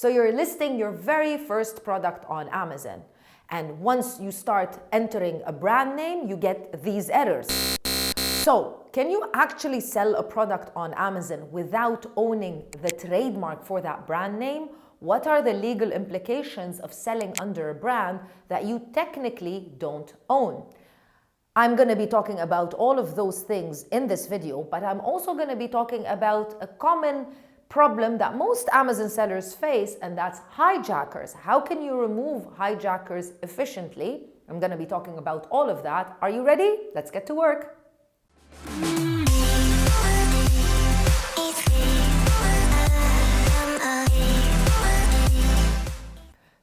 So you're listing your very first product on Amazon. And once you start entering a brand name, you get these errors. So, can you actually sell a product on Amazon without owning the trademark for that brand name? What are the legal implications of selling under a brand that you technically don't own? I'm going to be talking about all of those things in this video, but I'm also going to be talking about a common problem that most Amazon sellers face, and that's hijackers. How can you remove hijackers efficiently? I'm going to be talking about all of that. Are you ready? Let's get to work.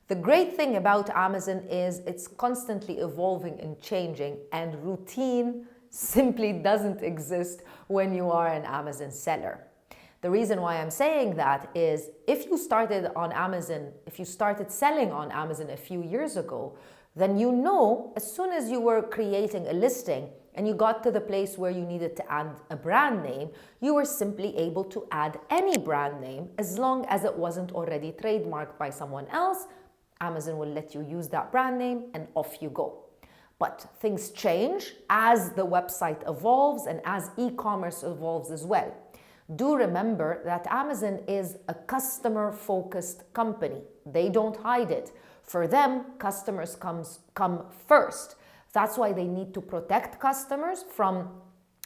The great thing about Amazon is it's constantly evolving and changing, and routine simply doesn't exist when you are an Amazon seller. The reason why I'm saying that is if you started selling on Amazon a few years ago, then you know as soon as you were creating a listing and you got to the place where you needed to add a brand name, you were simply able to add any brand name as long as it wasn't already trademarked by someone else. Amazon will let you use that brand name and off you go. But things change as the website evolves and as e-commerce evolves as well. Do remember that Amazon is a customer-focused company. They don't hide it. For them, customers come first. That's why they need to protect customers from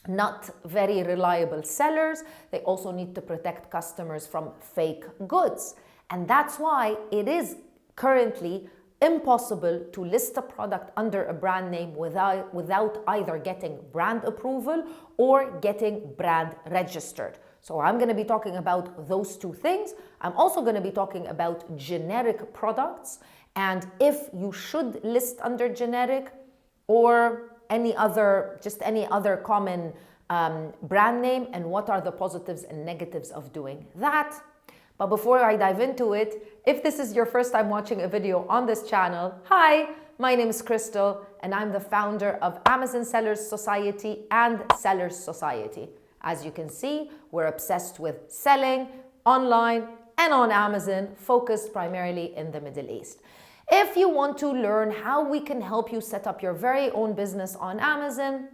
not very reliable sellers. They also need to protect customers from fake goods. And that's why it is currently impossible to list a product under a brand name without either getting brand approval or getting brand registered. So I'm going to be talking about those two things. I'm also going to be talking about generic products and if you should list under generic or any other common brand name, and what are the positives and negatives of doing that. But before I dive into it, if this is your first time watching a video on this channel, hi, my name is Crystal and I'm the founder of Amazon Sellers Society and Sellers Society. As you can see, we're obsessed with selling online and on Amazon, focused primarily in the Middle East. If you want to learn how we can help you set up your very own business on Amazon,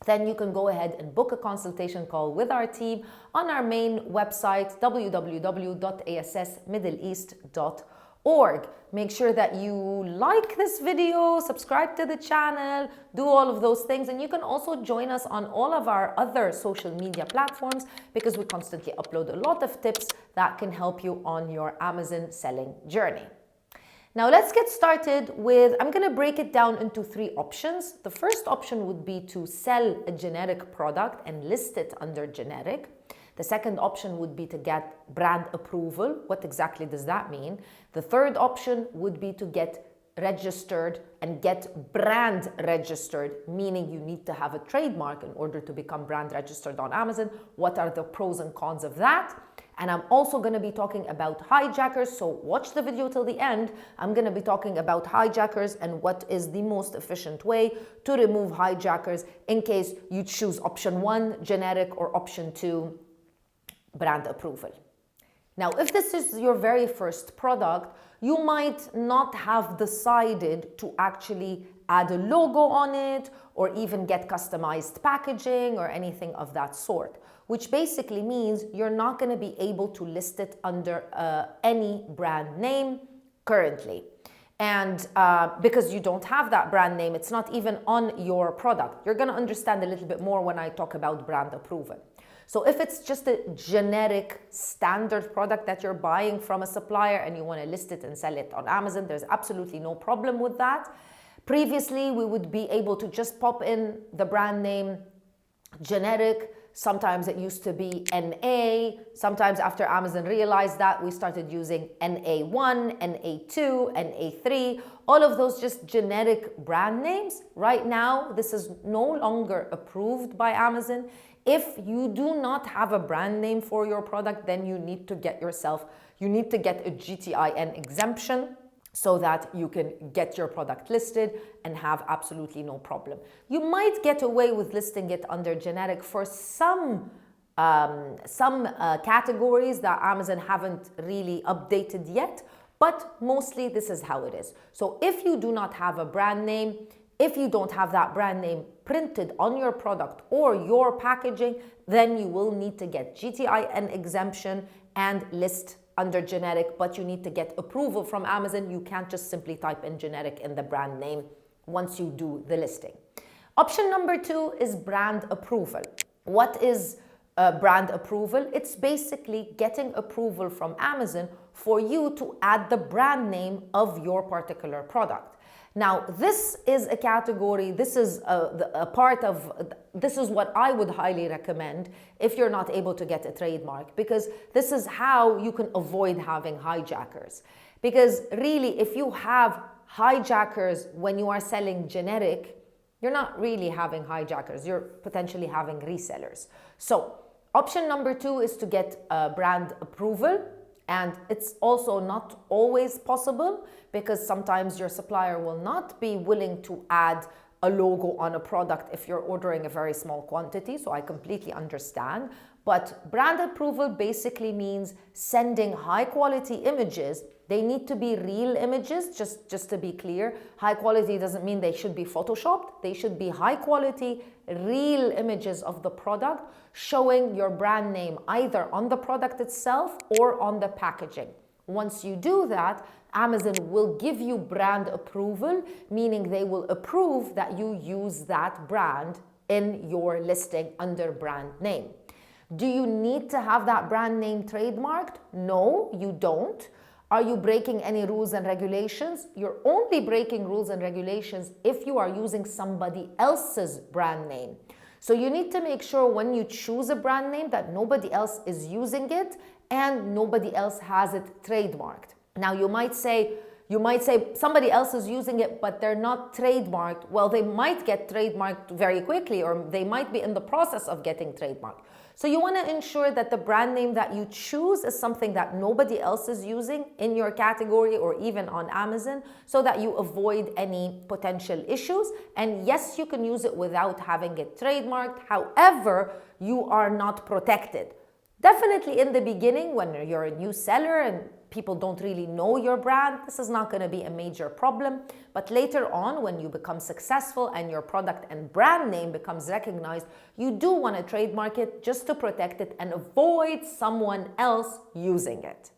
then you can go ahead and book a consultation call with our team on our main website, www.assmiddleeast.org. Make sure that you like this video, subscribe to the channel, do all of those things. And you can also join us on all of our other social media platforms because we constantly upload a lot of tips that can help you on your Amazon selling journey. Now let's get started with, I'm going to break it down into three options. The first option would be to sell a generic product and list it under generic. The second option would be to get brand approval. What exactly does that mean? The third option would be to get registered and get brand registered, meaning you need to have a trademark in order to become brand registered on Amazon. What are the pros and cons of that? And I'm also going to be talking about hijackers, so watch the video till the end. I'm going to be talking about hijackers and what is the most efficient way to remove hijackers in case you choose option 1, generic, or option 2, brand approval. Now, if this is your very first product, you might not have decided to actually add a logo on it or even get customized packaging or anything of that sort, which basically means you're not going to be able to list it under any brand name currently. And because you don't have that brand name, it's not even on your product. You're going to understand a little bit more when I talk about brand approval. So if it's just a generic standard product that you're buying from a supplier and you want to list it and sell it on Amazon, there's absolutely no problem with that. Previously, we would be able to just pop in the brand name generic. Sometimes it used to be NA. Sometimes after Amazon realized that, we started using NA1, NA2, NA3, all of those just generic brand names. Right now, this is no longer approved by Amazon. If you do not have a brand name for your product, then you need to get a GTIN exemption so that you can get your product listed and have absolutely no problem. You might get away with listing it under generic for some some categories that Amazon haven't really updated yet, but mostly this is how it is. So if you do not have a brand name, if you don't have that brand name printed on your product or your packaging, then you will need to get GTIN exemption and list under generic, but you need to get approval from Amazon. You can't just simply type in generic in the brand name once you do the listing. Option number 2 is brand approval. What is brand approval? It's basically getting approval from Amazon for you to add the brand name of your particular product. Now, this is a category, this is a part of, this is what I would highly recommend if you're not able to get a trademark, because this is how you can avoid having hijackers. Because really, if you have hijackers when you are selling generic, you're not really having hijackers, you're potentially having resellers. So, option number 2 is to get brand approval. And it's also not always possible because sometimes your supplier will not be willing to add a logo on a product if you're ordering a very small quantity. So I completely understand. But brand approval basically means sending high quality images. They need to be real images, just to be clear. High quality doesn't mean they should be photoshopped. They should be high quality, real images of the product showing your brand name either on the product itself or on the packaging. Once you do that, Amazon will give you brand approval, meaning they will approve that you use that brand in your listing under brand name. Do you need to have that brand name trademarked? No, you don't. Are you breaking any rules and regulations? You're only breaking rules and regulations if you are using somebody else's brand name. So you need to make sure when you choose a brand name that nobody else is using it and nobody else has it trademarked. Now you might say somebody else is using it, but they're not trademarked. Well, they might get trademarked very quickly, or they might be in the process of getting trademarked. So you want to ensure that the brand name that you choose is something that nobody else is using in your category or even on Amazon, so that you avoid any potential issues. And yes, you can use it without having it trademarked. However, you are not protected. Definitely in the beginning, when you're a new seller and people don't really know your brand, this is not going to be a major problem. But later on, when you become successful and your product and brand name becomes recognized, you do want to trademark it just to protect it and avoid someone else using it.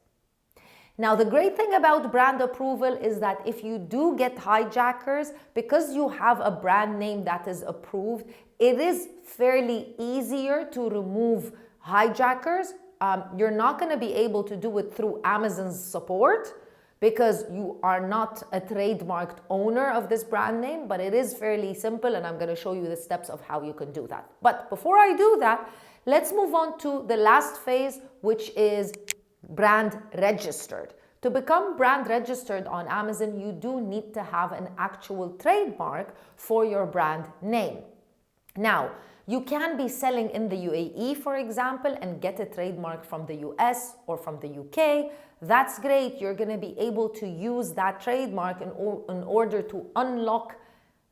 Now, the great thing about brand approval is that if you do get hijackers, because you have a brand name that is approved, it is fairly easier to remove hijackers. You're not going to be able to do it through Amazon's support because you are not a trademarked owner of this brand name, but it is fairly simple, and I'm going to show you the steps of how you can do that. But before I do that, let's move on to the last phase, which is brand registered. To become brand registered on Amazon, you do need to have an actual trademark for your brand name. Now, you can be selling in the UAE, for example, and get a trademark from the US or from the UK. That's great. You're going to be able to use that trademark in order to unlock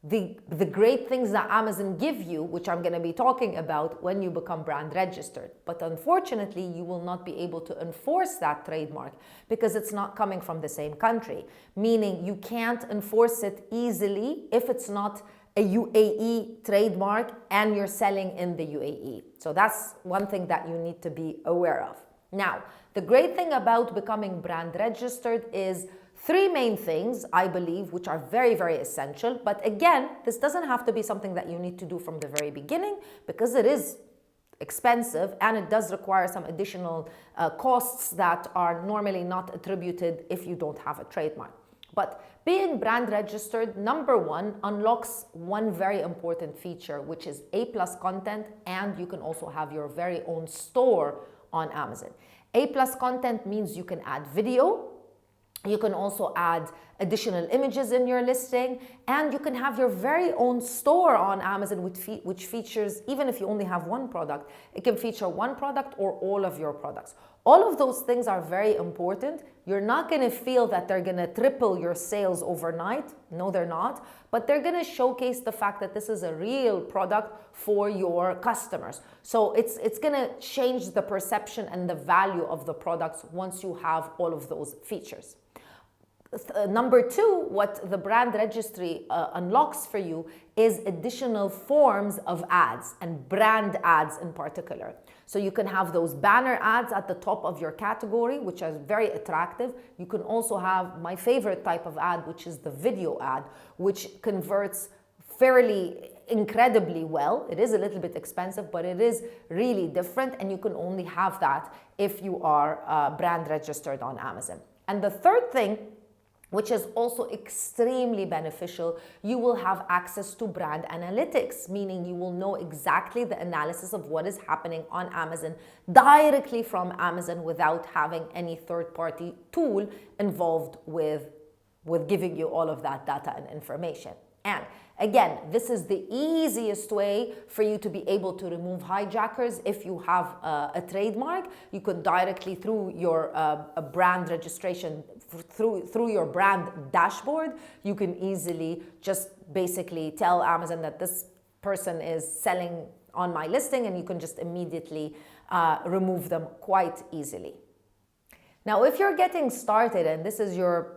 the great things that Amazon give you, which I'm going to be talking about when you become brand registered. But unfortunately, you will not be able to enforce that trademark because it's not coming from the same country, meaning you can't enforce it easily if it's not a UAE trademark and you're selling in the UAE. So that's one thing that you need to be aware of. Now, the great thing about becoming brand registered is three main things, I believe, which are very, very essential. But again, this doesn't have to be something that you need to do from the very beginning because it is expensive and it does require some additional costs that are normally not attributed if you don't have a trademark. But being brand registered, number one, unlocks one very important feature, which is A+ content, and you can also have your very own store on Amazon. A+ content means you can add video, you can also add additional images in your listing, and you can have your very own store on Amazon which features, even if you only have one product, it can feature one product or all of your products. All of those things are very important. You're not going to feel that they're going to triple your sales overnight. No, they're not. But they're going to showcase the fact that this is a real product for your customers. So it's going to change the perception and the value of the products once you have all of those features. Number two, what the brand registry unlocks for you is additional forms of ads and brand ads in particular. So you can have those banner ads at the top of your category, which are very attractive. You can also have my favorite type of ad, which is the video ad, which converts fairly incredibly well. It is a little bit expensive, but it is really different, and you can only have that if you are brand registered on Amazon. And the third thing, which is also extremely beneficial, you will have access to brand analytics, meaning you will know exactly the analysis of what is happening on Amazon directly from Amazon without having any third-party tool involved with giving you all of that data and information. And again, this is the easiest way for you to be able to remove hijackers. If you have a trademark, you could directly through your brand registration, through your brand dashboard, you can easily just basically tell Amazon that this person is selling on my listing, and you can just immediately remove them quite easily. Now, if you're getting started and this is your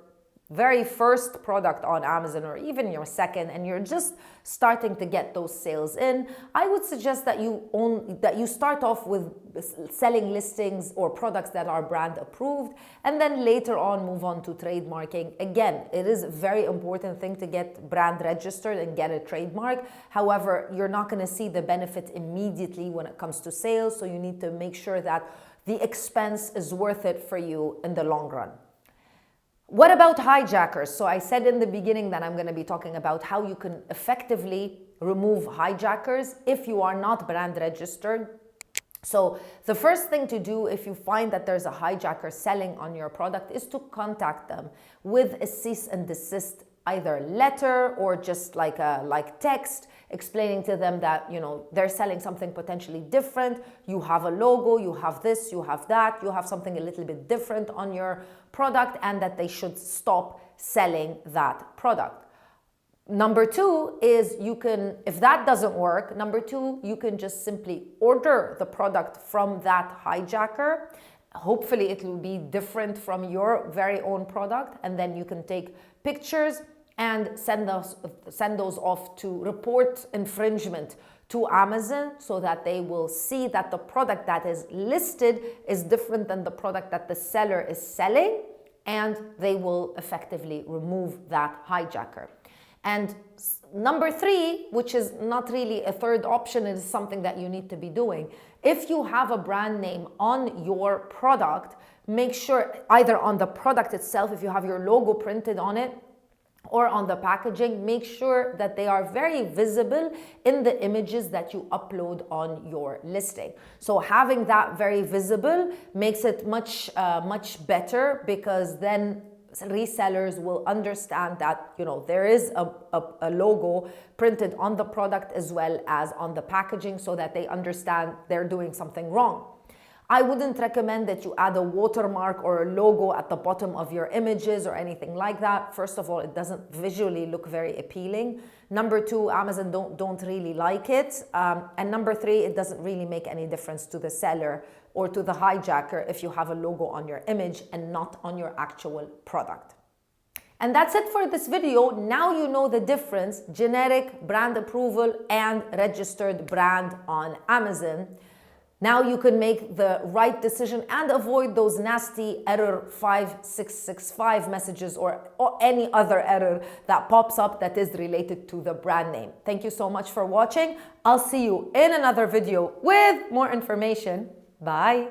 very first product on Amazon, or even your second, and you're just starting to get those sales in, I would suggest that you start off with selling listings or products that are brand approved, and then later on move on to trademarking. Again, it is a very important thing to get brand registered and get a trademark. However, you're not going to see the benefit immediately when it comes to sales, so you need to make sure that the expense is worth it for you in the long run. What about hijackers? So I said in the beginning that I'm going to be talking about how you can effectively remove hijackers if you are not brand registered. So the first thing to do if you find that there's a hijacker selling on your product is to contact them with a cease and desist, either letter or just like text, explaining to them that, you know, they're selling something potentially different. You have a logo, you have this, you have that, you have something a little bit different on your product, and that they should stop selling that product. Number two is you can, if that doesn't work, number two, you can just simply order the product from that hijacker. Hopefully it will be different from your very own product, and then you can take pictures and send those off to report infringement to Amazon, so that they will see that the product that is listed is different than the product that the seller is selling, and they will effectively remove that hijacker. And number three, which is not really a third option, it is something that you need to be doing. If you have a brand name on your product, make sure either on the product itself, if you have your logo printed on it, or on the packaging, make sure that they are very visible in the images that you upload on your listing. So having that very visible makes it much better, because then resellers will understand that, you know, there is a logo printed on the product as well as on the packaging, so that they understand they're doing something wrong. I wouldn't recommend that you add a watermark or a logo at the bottom of your images or anything like that. First of all, it doesn't visually look very appealing. Number two, Amazon don't really like it. And number three, it doesn't really make any difference to the seller or to the hijacker if you have a logo on your image and not on your actual product. And that's it for this video. Now you know the difference: generic, brand approval, and registered brand on Amazon. Now you can make the right decision and avoid those nasty error 5665 messages or any other error that pops up that is related to the brand name. Thank you so much for watching. I'll see you in another video with more information. Bye.